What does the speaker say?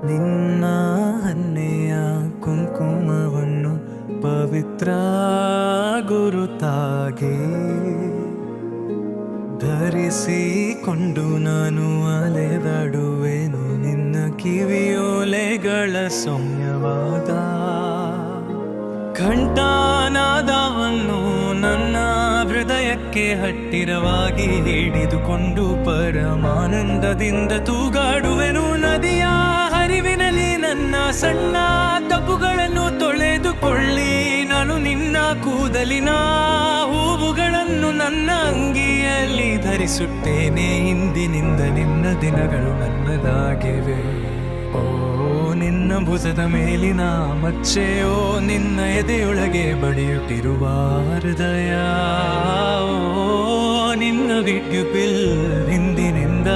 ನಿನ್ನ ಹನ್ನೆಯ ಕುಂಕುಮವನ್ನು ಪವಿತ್ರ ಗುರುತಾಗಿ ಧರಿಸಿಕೊಂಡು ನಾನು ಅಲೆದಾಡುವೆನು ನಿನ್ನ ಕಿವಿಯೋಲೆಗಳ ಸೌಮ್ಯವಾದ ಘಂಟಾನಾದವನ್ನು ನನ್ನ ಹೃದಯಕ್ಕೆ ಹತ್ತಿರವಾಗಿ ಹಿಡಿದುಕೊಂಡು ಪರಮಾನಂದದಿಂದ ತೂಗಾಡುವೆನು. ನದಿಯ ಹರಿವಿನಲ್ಲಿ ನನ್ನ ಸಣ್ಣ ತಪ್ಪುಗಳನ್ನು ತೊಳೆದುಕೊಳ್ಳಿ ನಾನು ನಿನ್ನ ಕೂದಲಿನ ಹೂವುಗಳನ್ನು ನನ್ನ ಅಂಗಿಯಲ್ಲಿ ಧರಿಸುತ್ತೇನೆ. ಇಂದಿನಿಂದ ನಿನ್ನ ದಿನಗಳು ನನ್ನದಾಗಿವೆ. ಓ ನಿನ್ನ ಭುಜದ ಮೇಲಿನ ಮಚ್ಚೆಯೋ ನಿನ್ನ ಎದೆಯೊಳಗೆ ಬಡಿಯುತ್ತಿರುವ ಹೃದಯ. ಓ ನಿನ್ನ ವಿದ್ಯುತ್ ಬಿಲ್ ಇಂದಿನಿಂದ